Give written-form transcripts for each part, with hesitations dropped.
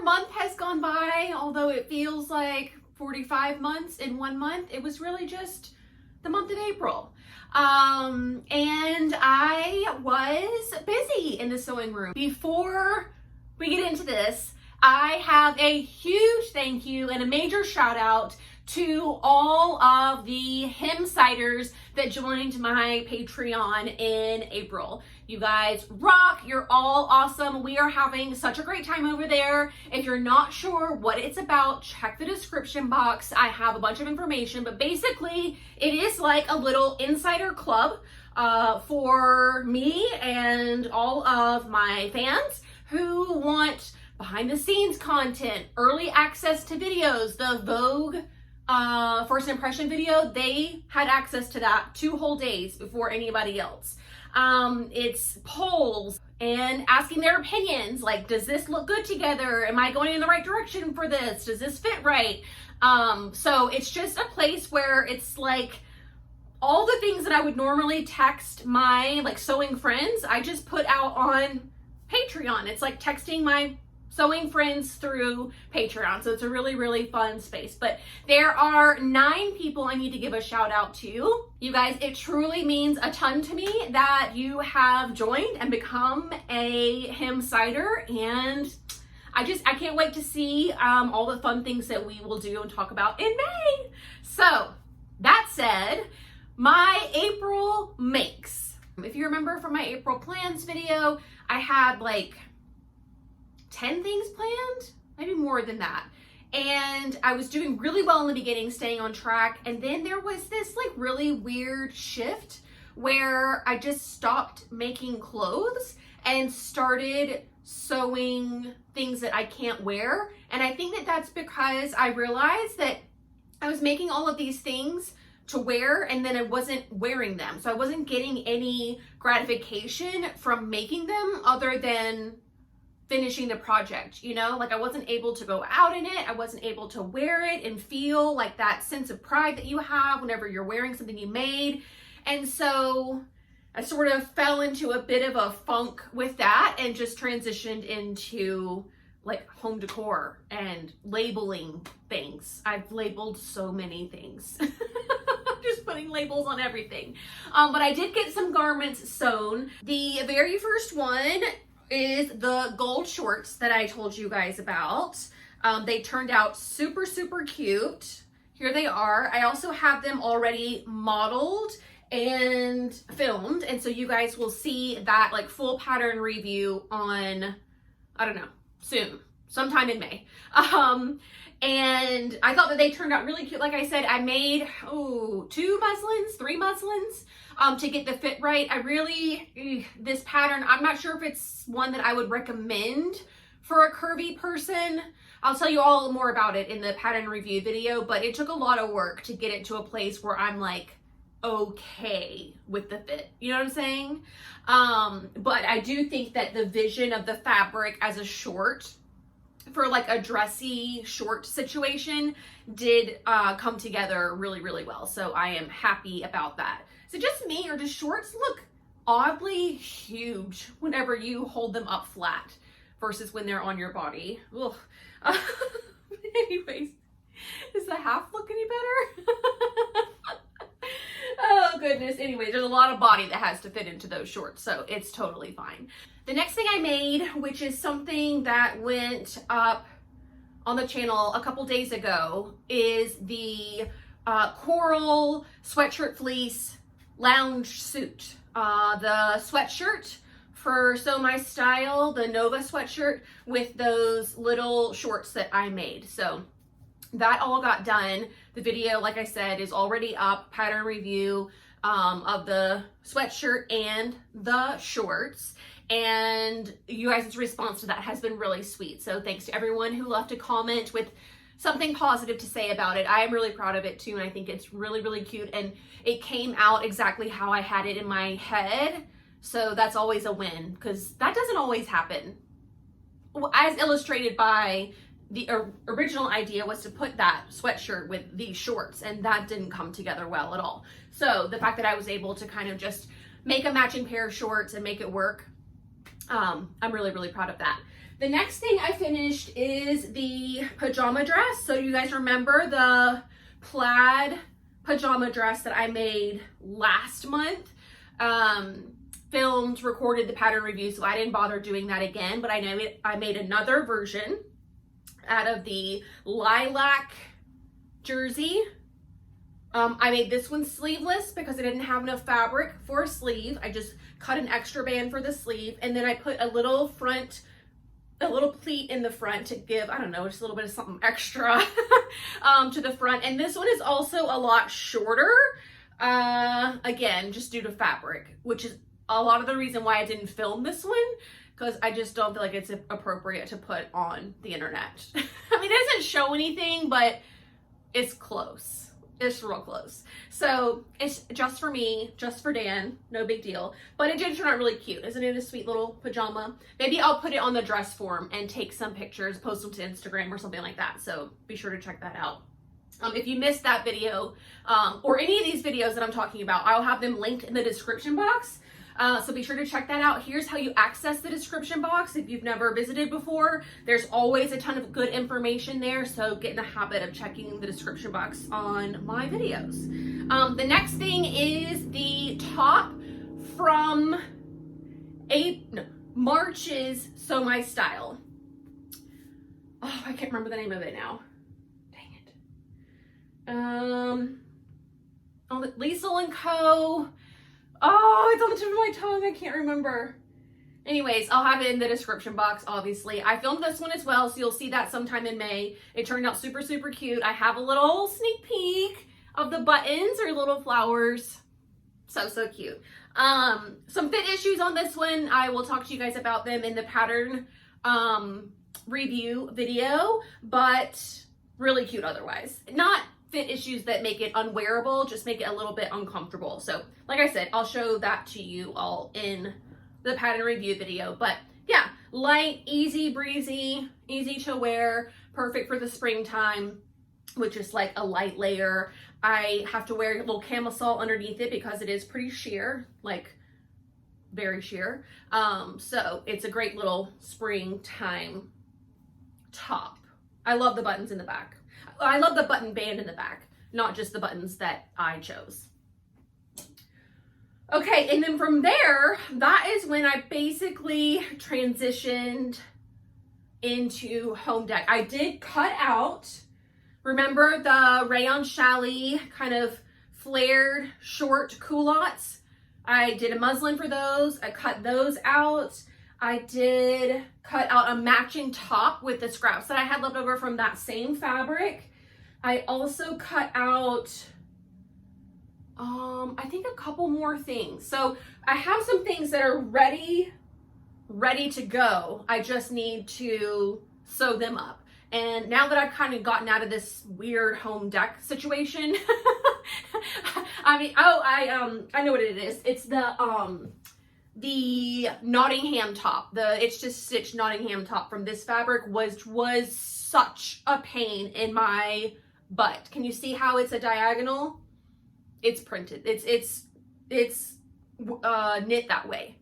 month has gone by, although it feels like 45 months in 1 month. It was really just the month of April. And I was busy in the sewing room. Before we get into this, I have a huge thank you and a major shout out to all of the hem-siders that joined my Patreon in April. You guys rock, you're all awesome. We are having such a great time over there. If you're not sure what it's about, check the description box. I have a bunch of information, but basically it is like a little insider club for me and all of my fans who want behind the scenes content, early access to videos. The Vogue first impression video, they had access to that 2 whole days before anybody else. It's polls and asking their opinions, like, does this look good together? Am I going in the right direction for this? Does this fit right? So it's just a place where it's like all the things that I would normally text my like sewing friends, I just put out on Patreon. It's like texting my sewing friends through Patreon. So it's a really, really fun space. But there are 9 people I need to give a shout out to. You guys, it truly means a ton to me that you have joined and become a hem-sider, and I can't wait to see all the fun things that we will do and talk about in May. So that said, my April makes. If you remember from my April plans video, I had like 10 things planned, maybe more than that. And I was doing really well in the beginning, staying on track. And then there was this like really weird shift where I just stopped making clothes and started sewing things that I can't wear. And I think that that's because I realized that I was making all of these things to wear and then I wasn't wearing them. So I wasn't getting any gratification from making them other than finishing the project, you know? Like I wasn't able to go out in it. I wasn't able to wear it and feel like that sense of pride that you have whenever you're wearing something you made. And so I sort of fell into a bit of a funk with that and just transitioned into like home decor and labeling things. I've labeled so many things. Just putting labels on everything. But I did get some garments sewn. The very first one is the gold shorts that I told you guys about. They turned out super, super cute. Here they are. I also have them already modeled and filmed. And so you guys will see that like full pattern review on, I don't know, soon, sometime in May. And I thought that they turned out really cute. Like I said, I made, 2 muslins, 3 muslins to get the fit right. I really, this pattern, I'm not sure if it's one that I would recommend for a curvy person. I'll tell you all more about it in the pattern review video, but it took a lot of work to get it to a place where I'm like, okay with the fit. You know what I'm saying? But I do think that the vision of the fabric as a short for like a dressy short situation did come together really, really well. So I am happy about that. Is it just me or do shorts look oddly huge whenever you hold them up flat versus when they're on your body? Ugh. Anyways, does the half look any better? Oh goodness. Anyways, there's a lot of body that has to fit into those shorts, so it's totally fine. The next thing I made, which is something that went up on the channel a couple days ago, is the coral sweatshirt fleece lounge suit. The sweatshirt for Sew My Style, the Nova sweatshirt with those little shorts that I made. So that all got done. The video, like I said, is already up, pattern review of the sweatshirt and the shorts. And you guys' response to that has been really sweet. So thanks to everyone who left a comment with something positive to say about it. I am really proud of it too, and I think it's really, really cute. And it came out exactly how I had it in my head. So that's always a win, because that doesn't always happen. As illustrated by the original idea was to put that sweatshirt with these shorts, and that didn't come together well at all. So the fact that I was able to kind of just make a matching pair of shorts and make it work, I'm really, really proud of that. The next thing I finished is the pajama dress. So you guys remember the plaid pajama dress that I made last month? Filmed, recorded the pattern review, so I didn't bother doing that again, but I made another version out of the lilac jersey. I made this one sleeveless because I didn't have enough fabric for a sleeve. I just cut an extra band for the sleeve, and then I put a little pleat in the front to give, I don't know, just a little bit of something extra to the front. And this one is also a lot shorter, again, just due to fabric, which is a lot of the reason why I didn't film this one, because I just don't feel like it's appropriate to put on the internet. I mean, it doesn't show anything, but it's close. It's real close. So it's just for me, just for Dan, no big deal. But it did turn out really cute. Isn't it a sweet little pajama? Maybe I'll put it on the dress form and take some pictures, post them to Instagram or something like that. So be sure to check that out. If you missed that video, or any of these videos that I'm talking about, I'll have them linked in the description box. So be sure to check that out. Here's how you access the description box. If you've never visited before, there's always a ton of good information there. So get in the habit of checking the description box on my videos. The next thing is the top from March's Sew My Style. Oh, I can't remember the name of it now. Dang it. Liesl & Co. Oh, it's on the tip of my tongue. I can't remember. Anyways, I'll have it in the description box, obviously. I filmed this one as well, so you'll see that sometime in May. It turned out super, super cute. I have a little sneak peek of the buttons or little flowers. So, so cute. Some fit issues on this one. I will talk to you guys about them in the pattern review video, but really cute otherwise. Not fit issues that make it unwearable, just make it a little bit uncomfortable. So like I said, I'll show that to you all in the pattern review video. But yeah, light, easy breezy, easy to wear, perfect for the springtime with just like a light layer. I have to wear a little camisole underneath it because it is pretty sheer, like very sheer. So it's a great little springtime top. I love the buttons in the back. I love the button band in the back, not just the buttons that I chose. Okay, and then from there, that is when I basically transitioned into home deck. I did cut out, remember the rayon challis kind of flared short culottes? I did a muslin for those. I cut those out. I did cut out a matching top with the scraps that I had left over from that same fabric. I also cut out, I think a couple more things. So I have some things that are ready to go. I just need to sew them up. And now that I've kind of gotten out of this weird home deck situation, I mean, I know what it is. It's the Nottingham top. The It's Just Stitched Nottingham top from this fabric was such a pain in my butt. Can you see how it's a diagonal? It's printed. It's knit that way.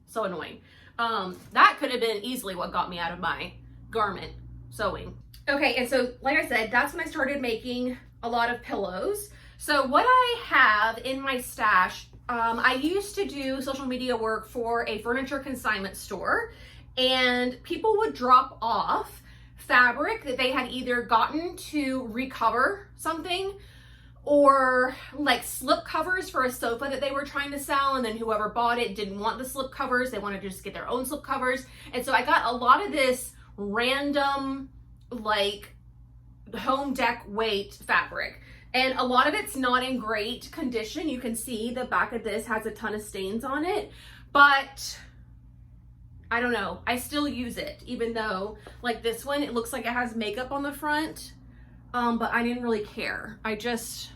So annoying. That could have been easily what got me out of my garment sewing. Okay, and so like I said, that's when I started making a lot of pillows. So what I have in my stash, I used to do social media work for a furniture consignment store, and people would drop off fabric that they had either gotten to recover something, or like slip covers for a sofa that they were trying to sell, and then whoever bought it didn't want the slip covers. They wanted to just get their own slip covers. And so I got a lot of this random like home deck weight fabric, and a lot of it's not in great condition. You can see the back of this has a ton of stains on it, but I don't know, I still use it, even though like this one, it looks like it has makeup on the front, but I didn't really care. I just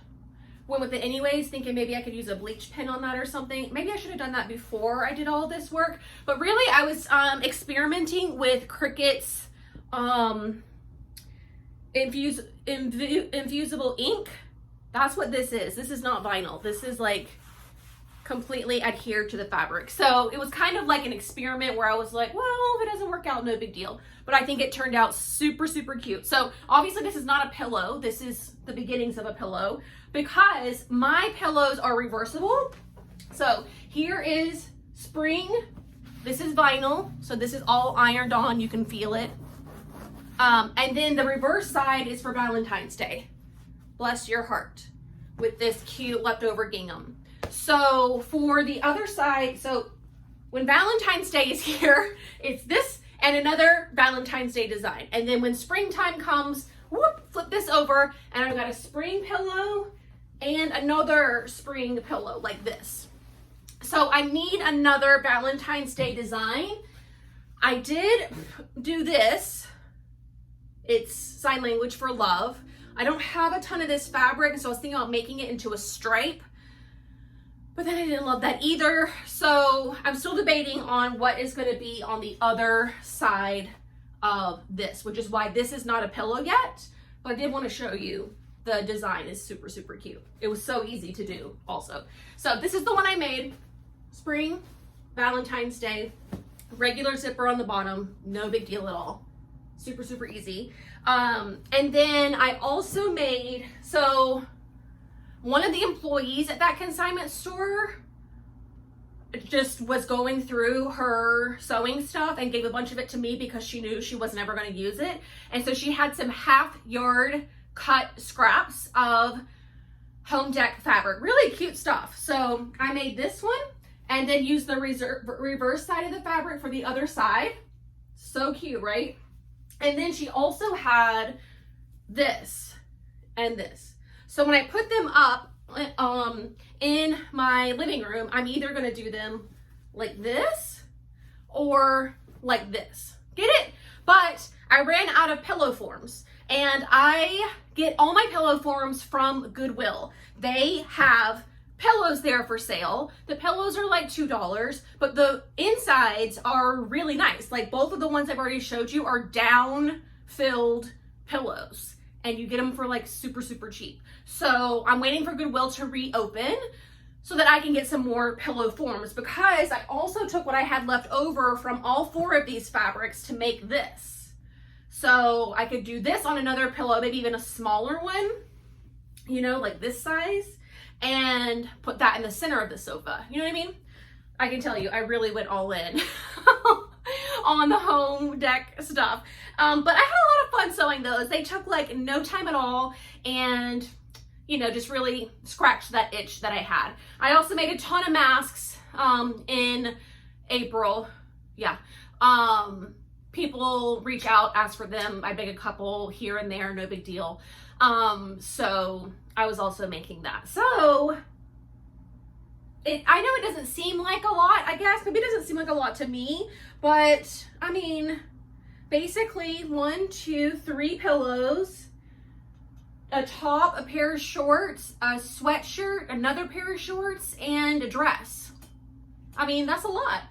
went with it anyways, thinking maybe I could use a bleach pen on that or something. Maybe I should have done that before I did all this work, but really I was experimenting with Cricut's infusible ink. That's what this is. This is not vinyl. This is like completely adhere to the fabric. So it was kind of like an experiment where I was like, well, if it doesn't work out, no big deal. But I think it turned out super, super cute. So obviously this is not a pillow. This is the beginnings of a pillow because my pillows are reversible. So here is spring. This is vinyl. So this is all ironed on. You can feel it. And then the reverse side is for Valentine's Day. Bless your heart, with this cute leftover gingham. So for the other side, so when Valentine's Day is here, it's this and another Valentine's Day design. And then when springtime comes, whoop, flip this over and I've got a spring pillow and another spring pillow like this. So I need another Valentine's Day design. I did do this. It's sign language for love. I don't have a ton of this fabric, so I was thinking about making it into a stripe, but then I didn't love that either. So I'm still debating on what is going to be on the other side of this, which is why this is not a pillow yet, but I did want to show you the design is super, super cute. It was so easy to do also. So this is the one I made, spring, Valentine's Day, regular zipper on the bottom, no big deal at all. Super, super easy. And then I also made, so one of the employees at that consignment store just was going through her sewing stuff and gave a bunch of it to me because she knew she was never going to use it. And so she had some half yard cut scraps of home deck fabric, really cute stuff. So I made this one and then used the reverse side of the fabric for the other side. So cute, right? And then she also had this and this. So when I put them up in my living room, I'm either gonna do them like this or like this. Get it? But I ran out of pillow forms and I get all my pillow forms from Goodwill. They have pillows there for sale. The pillows are like $2, but the insides are really nice. Like both of the ones I've already showed you are down-filled pillows and you get them for like super, super cheap. So I'm waiting for Goodwill to reopen so that I can get some more pillow forms because I also took what I had left over from all 4 of these fabrics to make this. So I could do this on another pillow, maybe even a smaller one, you know, like this size, and put that in the center of the sofa. You know what I mean? I can tell you, I really went all in on the home deck stuff. But I had a lot of fun sewing those. They took like no time at all and, you know, just really scratched that itch that I had. I also made a ton of masks in April. Yeah. People reach out, ask for them. I make a couple here and there, no big deal. So I was also making that. So I know it doesn't seem like a lot, I guess. Maybe it doesn't seem like a lot to me, but I mean, basically 1, 2, 3 pillows, a top, a pair of shorts, a sweatshirt, another pair of shorts, and a dress. I mean, that's a lot.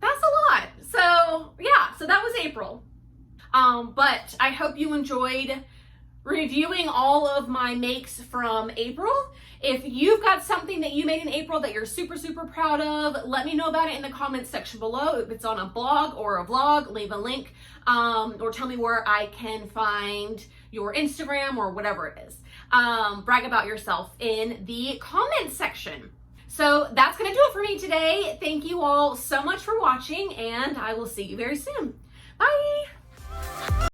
That's a lot. So yeah, so that was April. But I hope you enjoyed reviewing all of my makes from April. If you've got something that you made in April that you're super, super proud of, let me know about it in the comments section below. If it's on a blog or a vlog, leave a link, or tell me where I can find your Instagram or whatever it is. Brag about yourself in the comments section. So that's gonna do it for me today. Thank you all so much for watching and I will see you very soon.